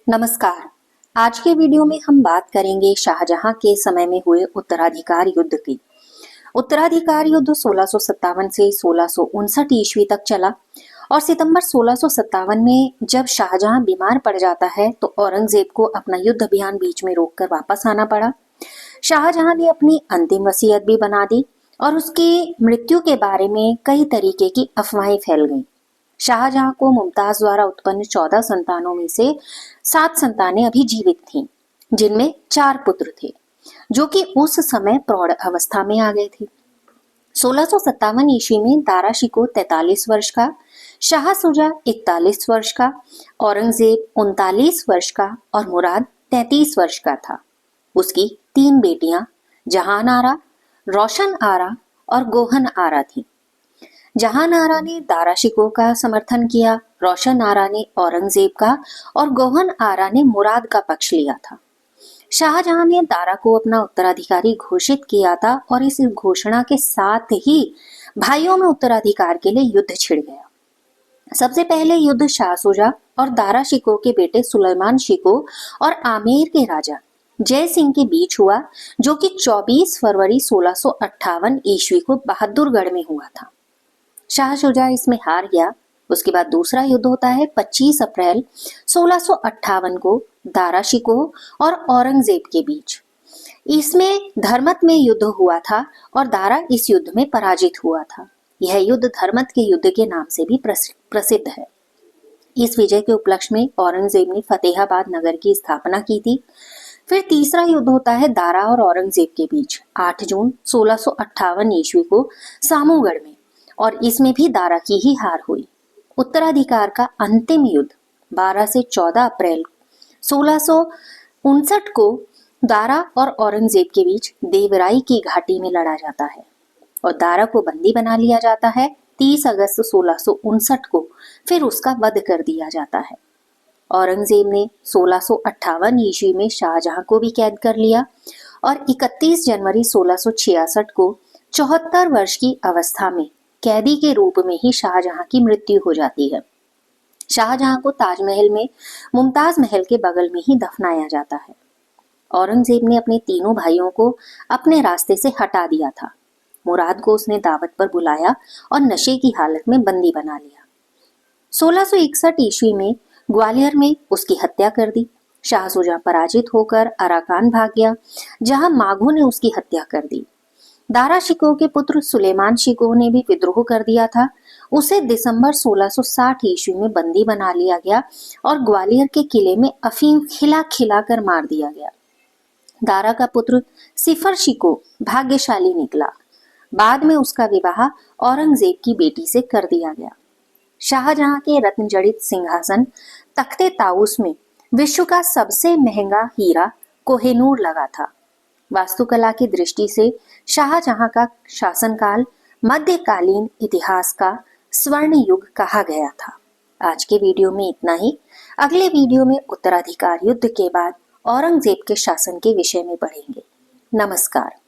नमस्कार। आज के वीडियो में हम बात करेंगे शाहजहां के समय में हुए उत्तराधिकार युद्ध की। उत्तराधिकार युद्ध 1657 से 1659 ईस्वी तक चला और सितंबर 1657 में जब शाहजहां बीमार पड़ जाता है तो औरंगजेब को अपना युद्ध अभियान बीच में रोककर वापस आना पड़ा। शाहजहां ने अपनी अंतिम वसीयत भी बना दी और उसकी मृत्यु के बारे में कई तरीके की अफवाहें फैल गईं। शाहजहां को मुमताज द्वारा उत्पन्न 14 संतानों में से 7 संतानें अभी जीवित थीं, जिनमें 4 पुत्र थे, जो कि उस समय प्रौढ़ अवस्था में आ गए थे। 1657 ईस्वी में दारा शिकोह 43 वर्ष का, शाह सुजा 41 वर्ष का, औरंगजेब 39 वर्ष का और मुराद 33 वर्ष का था। उसकी 3 बेटियां जहान आरा, रोशन आरा और गोहन आरा थी। जहान आरा ने दारा शिकोह का समर्थन किया, रोशन आरा ने औरंगजेब का और गोहन आरा ने मुराद का पक्ष लिया था। शाहजहां ने दारा को अपना उत्तराधिकारी घोषित किया था और इस घोषणा के साथ ही भाइयों में उत्तराधिकार के लिए युद्ध छिड़ गया। सबसे पहले युद्ध शाह सुजा और दारा शिकोह के बेटे सुलेमान शिकोह और आमेर के राजा जय सिंह के बीच हुआ, जो कि 24 फरवरी 1658 ईस्वी को बहादुरगढ़ में हुआ था। शाह शुजा इसमें हार गया। उसके बाद दूसरा युद्ध होता है 25 अप्रैल 1658 को दारा शिकोह और औरंगजेब के बीच। इसमें धर्मत में युद्ध हुआ था और दारा इस युद्ध में पराजित हुआ था। यह युद्ध धर्मत के युद्ध के नाम से भी प्रसिद्ध है। इस विजय के उपलक्ष्य में औरंगजेब ने फतेहाबाद नगर की स्थापना की थी। फिर तीसरा युद्ध होता है दारा और औरंगजेब के बीच 8 जून 1658 ईस्वी को सामूगढ़ में, और इसमें भी दारा की ही हार हुई। उत्तराधिकार का अंतिम युद्ध 12 से 14 अप्रैल 1659 को दारा और औरंगजेब के बीच देवराई की घाटी में लड़ा जाता है और दारा को बंदी बना लिया जाता है। 30 अगस्त 1659 को फिर उसका वध कर दिया जाता है। औरंगजेब ने 1658 ईस्वी में शाहजहां को भी कैद कर लिया और 31 जनवरी 1666 को 74 वर्ष की अवस्था में कैदी के रूप में ही शाहजहां की मृत्यु हो जाती है। शाहजहां को ताजमहल में मुमताज महल के बगल में ही दफनाया जाता है। औरंगजेब ने अपने तीनों भाइयों को अपने रास्ते से हटा दिया था। मुराद को उसने दावत पर बुलाया और नशे की हालत में बंदी बना लिया। 1661 ईस्वी में ग्वालियर में उसकी हत्या कर दी। शाह सुजा पराजित होकर अराकान भाग गया, जहां माघों ने उसकी हत्या कर दी। दारा शिकोह के पुत्र सुलेमान शिकोह ने भी विद्रोह कर दिया था। उसे दिसंबर 1660 ईस्वी में बंदी बना लिया गया और ग्वालियर के किले में अफीम खिलाकर मार दिया गया। दारा का पुत्र सिफर शिकोह भाग्यशाली निकला। बाद में उसका विवाह औरंगजेब की बेटी से कर दिया गया। शाहजहां के रत्न जड़ित सिंहासन तख्ते ताउस में विश्व का सबसे महंगा हीरा कोहिनूर लगा था। वास्तुकला की दृष्टि से शाहजहां का शासनकाल मध्यकालीन इतिहास का स्वर्ण युग कहा गया था। आज के वीडियो में इतना ही। अगले वीडियो में उत्तराधिकार युद्ध के बाद औरंगजेब के शासन के विषय में पढ़ेंगे। नमस्कार।